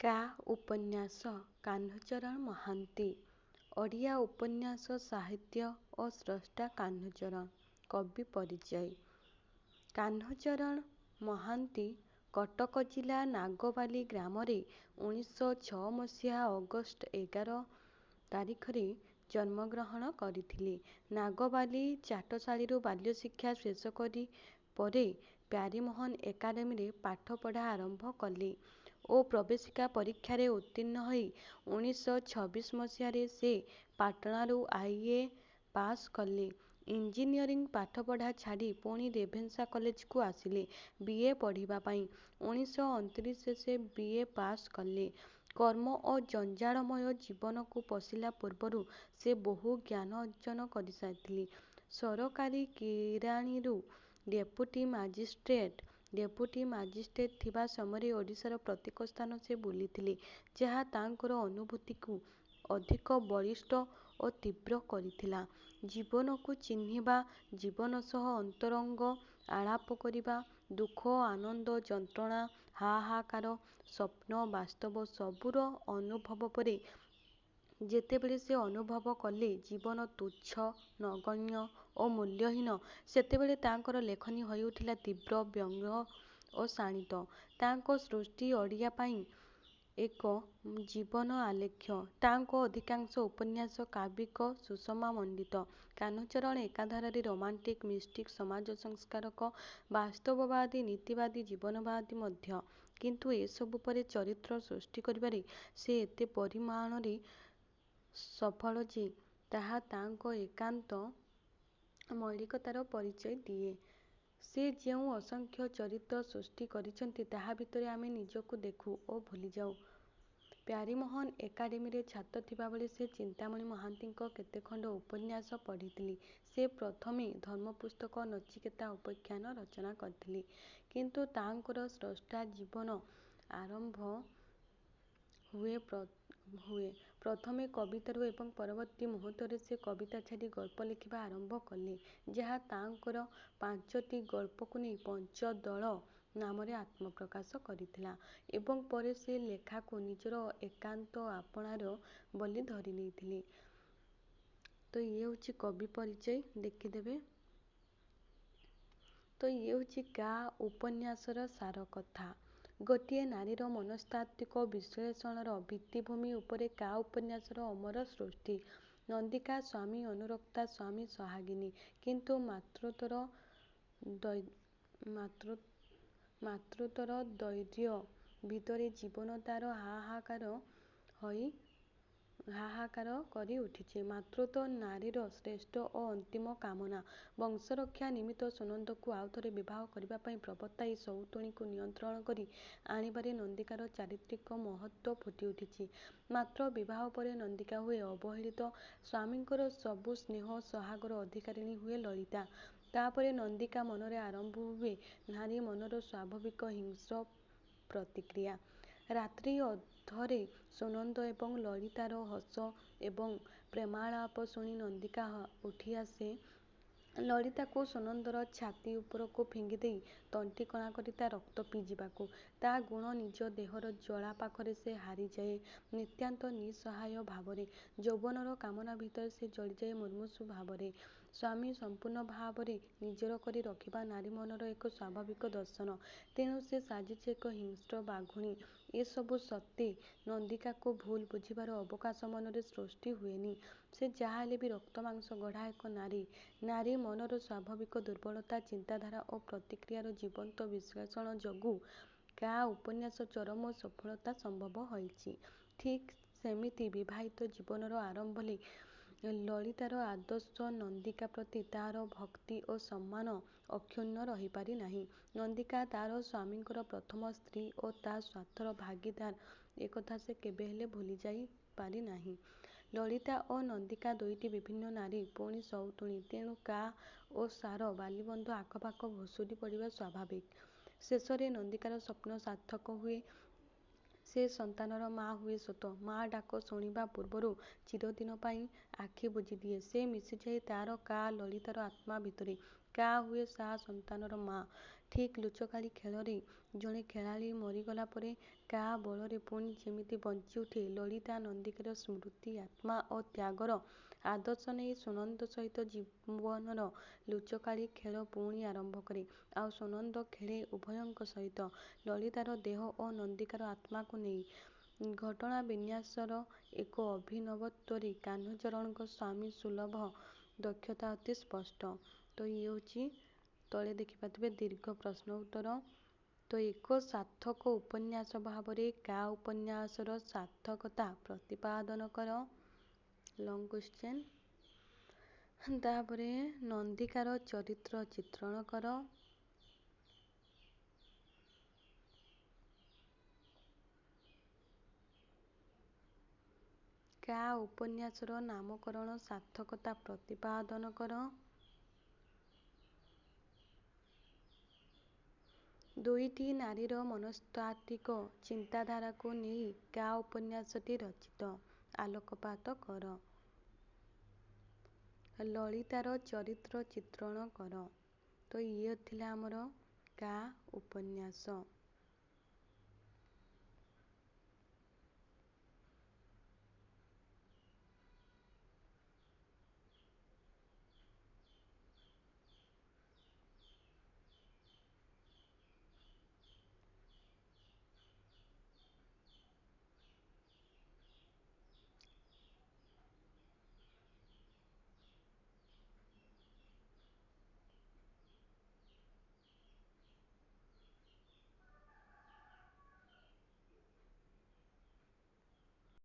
କା ଉପନ୍ୟାସ କାହ୍ନୁଚରଣ ମହାନ୍ତି। ଓଡ଼ିଆ ଉପନ୍ୟାସ ସାହିତ୍ୟ ଓ ସ୍ରଷ୍ଟା କାହ୍ନୁଚରଣ। କବି ପରିଚୟ। କାହ୍ନୁଚରଣ ମହାନ୍ତି କଟକ ଜିଲ୍ଲା ନାଗବାଲି ଗ୍ରାମରେ 1906 ମସିହା ଅଗଷ୍ଟ 11 ତାରିଖରେ ଜନ୍ମଗ୍ରହଣ କରିଥିଲେ। ନାଗବାଲି ଚାଟଶାଳୀରୁ ବାଲ୍ୟଶିକ୍ଷା ଶେଷ କରି ପରେ ପ୍ୟାରୀମୋହନ ଏକାଡେମୀରେ ପାଠପଢ଼ା ଆରମ୍ଭ କଲେ ଓ ପ୍ରବେଶିକା ପରୀକ୍ଷାରେ ଉତ୍ତୀର୍ଣ୍ଣ ହୋଇ 1926 ମସିହାରେ ସେ ପାଟଣାରୁ ଆଇ.ଏ. ପାସ୍ କଲେ। ଇଞ୍ଜିନିୟରିଂ ପାଠପଢ଼ା ଛାଡ଼ି ପୁଣି ରେଭେନ୍ସା କଲେଜକୁ ଆସିଲେ ବି.ଏ. ପଢ଼ିବା ପାଇଁ। 1929ରେ ସେ ବି.ଏ. ପାସ୍ କଲେ। କର୍ମ ଓ ଜଞ୍ଜାଳମୟ ଜୀବନକୁ ପଶିଲା ପୂର୍ବରୁ ସେ ବହୁ ଜ୍ଞାନ ଅର୍ଜନ କରିସାରିଥିଲେ। ସରକାରୀ କିରାଣୀରୁ ଡେପୁଟି ମାଜିଷ୍ଟ୍ରେଟ ଥିବା ସମୟରେ ଓଡ଼ିଶାର ପ୍ରତ୍ୟେକ ସ୍ଥାନ ସେ ବୁଲିଥିଲେ, ଯାହା ତାଙ୍କର ଅନୁଭୂତିକୁ ଅଧିକ ବଳିଷ୍ଠ ଓ ତୀବ୍ର କରିଥିଲା। ଜୀବନକୁ ଚିହ୍ନିବା, ଜୀବନ ସହ ଅନ୍ତରଙ୍ଗ ଆଳାପ କରିବା, ଦୁଃଖ, ଆନନ୍ଦ, ଯନ୍ତ୍ରଣା, ହାହାକାର, ସ୍ୱପ୍ନ, ବାସ୍ତବ ସବୁର ଅନୁଭବ ପରେ ଯେତେବେଳେ ସେ ଅନୁଭବ କଲେ ଜୀବନ ତୁଚ୍ଛ, ନଗଣ୍ୟ ଓ ମୂଲ୍ୟହୀନ, ସେତେବେଳେ ତାଙ୍କର ଲେଖନୀ ହୋଇଉଠିଲା ତୀବ୍ର, ବ୍ୟଙ୍ଗ ଓ ଶାଣିତ। ତାଙ୍କ ସୃଷ୍ଟି ଓଡ଼ିଆ ପାଇଁ ଏକ ଜୀବନ ଆଲେଖ୍ୟ। ତାଙ୍କ ଅଧିକାଂଶ ଉପନ୍ୟାସ କାବ୍ୟିକ ସୁଷମାମଣ୍ଡିତ। କାହ୍ନୁଚରଣ ଏକାଧାରରେ ରୋମାଣ୍ଟିକ, ମିଷ୍ଟିକ, ସମାଜ ସଂସ୍କାରକ, ବାସ୍ତବବାଦୀ, ନୀତିବାଦୀ, ଜୀବନବାଦୀ ମଧ୍ୟ। କିନ୍ତୁ ଏସବୁ ପରେ ଚରିତ୍ର ସୃଷ୍ଟି କରିବାରେ ସେ ଏତେ ପରିମାଣରେ ସଫଳ ଯେ, ତାହା ତାଙ୍କ ଏକାନ୍ତ ମୌଳିକତାର ପରିଚୟ ଦିଏ। ସେ ଯେଉଁ ଅସଂଖ୍ୟ ଚରିତ୍ର ସୃଷ୍ଟି କରିଛନ୍ତି, ତାହା ଭିତରେ ଆମେ ନିଜକୁ ଦେଖୁ ଓ ଭୁଲିଯାଉ। ପ୍ୟାରୀମୋହନ ଏକାଡେମୀରେ ଛାତ୍ର ଥିବାବେଳେ ସେ ଚିନ୍ତାମଣି ମହାନ୍ତିଙ୍କ କେତେଖଣ୍ଡ ଉପନ୍ୟାସ ପଢ଼ିଥିଲେ। ସେ ପ୍ରଥମେ ଧର୍ମପୁସ୍ତକ ନଚିକେତା ଉପାଖ୍ୟାନ ରଚନା କରିଥିଲେ। କିନ୍ତୁ ତାଙ୍କର ସ୍ରଷ୍ଟା ଜୀବନ ଆରମ୍ଭ ହୁଏ ପ୍ରଥମେ କବିତାରୁ ଏବଂ ପରବର୍ତ୍ତୀ ମୁହୂର୍ତ୍ତରେ ସେ କବିତା ଛାଡ଼ି ଗଳ୍ପ ଲେଖିବା ଆରମ୍ଭ କଲେ, ଯାହା ତାଙ୍କର 5ଟି ଗଳ୍ପକୁ ନେଇ ପଞ୍ଚଦଳ ନାମରେ ଆତ୍ମପ୍ରକାଶ କରିଥିଲା ଏବଂ ପରେ ସେ ଲେଖାକୁ ନିଜର ଏକାନ୍ତ ଆପଣାର ବୋଲି ଧରିନେଇଥିଲେ। ତ ଇଏ ହେଉଛି କବି ପରିଚୟ, ଦେଖିଦେବେ। ତ ଇଏ ହେଉଛି କା ଉପନ୍ୟାସର ସାରକଥା। ଗୋଟିଏ ନାରୀର ମନସ୍ତାତ୍ତ୍ୱିକ ବିଶ୍ଳେଷଣର ଭିତ୍ତିଭୂମି ଉପରେ କା ଉପନ୍ୟାସର ଅମର ସୃଷ୍ଟି। ନନ୍ଦିକା ସ୍ୱାମୀ ଅନୁରକ୍ତା, ସ୍ୱାମୀ ସୋହାଗିନୀ। କିନ୍ତୁ ମାତୃତ୍ୱର ଦୈର୍ଘ୍ୟ ଭିତରେ ଜୀବନ ତା'ର ହାହାକାର କରି ଉଠିଛି। ମାତୃତ୍ୱ ନାରୀର ଶ୍ରେଷ୍ଠ ଓ ଅନ୍ତିମ କାମନା। ବଂଶରକ୍ଷା ନିମିତ୍ତ ସୁନନ୍ଦକୁ ଆଉଥରେ ବିବାହ କରିବା ପାଇଁ ପ୍ରବର୍ତ୍ତାଇ ସଉତୁଣୀକୁ ନିୟନ୍ତ୍ରଣ କରି ଆଣିବାରେ ନନ୍ଦିକାର ଚାରିତ୍ରିକ ମହତ୍ତ୍ୱ ଫୁଟିଉଠିଛି। ମାତ୍ର ବିବାହ ପରେ ନନ୍ଦିକା ହୁଏ ଅବହେଳିତ। ସ୍ୱାମୀଙ୍କର ସବୁ ସ୍ନେହ ସୋହାଗର ଅଧିକାରିଣୀ ହୁଏ ଲଳିତା। ତା'ପରେ ନନ୍ଦିକା ମନରେ ଆରମ୍ଭ ହୁଏ ନାରୀ ମନର ସ୍ୱାଭାବିକ ହିଂସ୍ର ପ୍ରତିକ୍ରିୟା। ରାତ୍ରି ଅଧରେ ସୁନନ୍ଦ ଏବଂ ଲଳିତାର ହସ ଏବଂ ପ୍ରେମାଳାପ ଶୁଣି ନନ୍ଦିକା ଉଠିଆସେ। ଲଳିତାକୁ ସୁନନ୍ଦର ଛାତି ଉପରକୁ ଫିଙ୍ଗିଦେଇ ତଣ୍ଟିକଣା କରି ତା' ରକ୍ତ ପିଇଯିବାକୁ। ତା' ଗୁଣ ନିଜ ଦେହର ଜ୍ୱାଳା ପାଖରେ ସେ ହାରିଯାଏ ନିତାନ୍ତ ନିଃସହାୟ ଭାବରେ। ଯୌବନର କାମନା ଭିତରେ ସେ ଜଳିଯାଏ ମୁମୂର୍ଷୁ ଭାବରେ। ସ୍ୱାମୀ ସମ୍ପୂର୍ଣ୍ଣ ଭାବରେ ନିଜର କରି ରଖିବା ନାରୀ ମନର ଏକ ସ୍ୱାଭାବିକ ଦର୍ଶନ। ତେଣୁ ସେ ସାଜିଛି ଏକ ହିଂସ୍ର ବାଘୁଣୀ। ଏସବୁ ସତ୍ତ୍ୱେ ନନ୍ଦିକାକୁ ଭୁଲ ବୁଝିବାର ଅବକାଶ ମନରେ ସୃଷ୍ଟି ହୁଏନି। ସେ ଯାହାହେଲେ ବି ରକ୍ତମାଂସ ଗଢ଼ା ଏକ ନାରୀ। ନାରୀ ମନର ସ୍ୱାଭାବିକ ଦୁର୍ବଳତା, ଚିନ୍ତାଧାରା ଓ ପ୍ରତିକ୍ରିୟାର ଜୀବନ୍ତ ବିଶ୍ଳେଷଣ ଯୋଗୁଁ କା ଉପନ୍ୟାସ ଚରମ ସଫଳତା ସମ୍ଭବ ହୋଇଛି। ଠିକ୍ ସେମିତି ବିବାହିତ ଜୀବନର ଆରମ୍ଭରେ ଲଳିତାର ଆଦର୍ଶ ନନ୍ଦିକା ପ୍ରତି ତା'ର ଭକ୍ତି ଓ ସମ୍ମାନ ଅକ୍ଷୁଣ୍ଣ ରହିପାରି ନାହିଁ। ନନ୍ଦିକା ତା'ର ସ୍ୱାମୀଙ୍କର ପ୍ରଥମ ସ୍ତ୍ରୀ ଓ ତା' ସ୍ୱାର୍ଥର ଭାଗୀଦାର, ଏକଥା ସେ କେବେହେଲେ ଭୁଲିଯାଇ ପାରିନାହିଁ। ଲଳିତା ଓ ନନ୍ଦିକା ଦୁଇଟି ବିଭିନ୍ନ ନାରୀ, ପୁଣି ସଉତୁଣୀ। ତେଣୁ କା ଓ ସାର ବାଲିବନ୍ଧ ଆଖପାଖ ଭୁଷୁଡ଼ି ପଡ଼ିବା ସ୍ୱାଭାବିକ। ଶେଷରେ ନନ୍ଦିକାର ସ୍ୱପ୍ନ ସାର୍ଥକ ହୁଏ। ସେ ସନ୍ତାନର ମା' ହୁଏ ସତ, ମା' ଡାକ ଶୁଣିବା ପୂର୍ବରୁ ଚିରଦିନ ପାଇଁ ଆଖି ବୁଜିଦିଏ। ସେ ମିଶିଯାଏ ତା'ର କା ଲଳିତାର ଆତ୍ମା ଭିତରେ। କା ହୁଏ ସା ସନ୍ତାନର ମା'। ଠିକ୍ ଲୁଚକାଳି ଖେଳରେ ଜଣେ ଖେଳାଳି ମରିଗଲା ପରେ କା ବଳରେ ପୁଣି ଯେମିତି ବଞ୍ଚିଉଠେ, ଲଳିତା ନନ୍ଦିକେର ସ୍ମୃତି, ଆତ୍ମା ଓ ତ୍ୟାଗର ଆଦର୍ଶ ନେଇ ସୁନନ୍ଦ ସହିତ ଜୀବନର ଲୁଚକାଳି ଖେଳ ପୁଣି ଆରମ୍ଭ କରେ। ଆଉ ସୁନନ୍ଦ ଖେଳେ ଉଭୟଙ୍କ ସହିତ, ଲଳିତାର ଦେହ ଓ ନନ୍ଦିକାର ଆତ୍ମାକୁ ନେଇ। ଘଟଣା ବିନ୍ୟାସର ଏକ ଅଭିନବତ୍ୱରେ କାହ୍ନୁଚରଣଙ୍କ ସ୍ୱାମୀ ସୁଲଭ ଦକ୍ଷତା ଅତି ସ୍ପଷ୍ଟ। ତ ଇଏ ହେଉଛି ତଳେ ଦେଖିପାରୁଥିବେ ଦୀର୍ଘ ପ୍ରଶ୍ନ ଉତ୍ତର। ତ ଏକ ସାର୍ଥକ ଉପନ୍ୟାସ ଭାବରେ କା ଉପନ୍ୟାସର ସାର୍ଥକତା ପ୍ରତିପାଦନ କର। Long question. ତାପରେ ନନ୍ଦିକାର ଚରିତ୍ର ଚିତ୍ରଣ କର। କା ଉପନ୍ୟାସର ନାମକରଣ ସାର୍ଥକତା ପ୍ରତିପାଦନ କର। ଦୁଇଟି ନାରୀର ମନସ୍ତାତ୍ତ୍ୱିକ ଚିନ୍ତାଧାରାକୁ ନେଇ କା ଉପନ୍ୟାସଟି ରଚିତ, ଆଲୋକପାତ କର। ଲଳିତାର ଚରିତ୍ର ଚିତ୍ରଣ କର। ତ ଇଏ ଥିଲା ଆମର କା ଉପନ୍ୟାସ।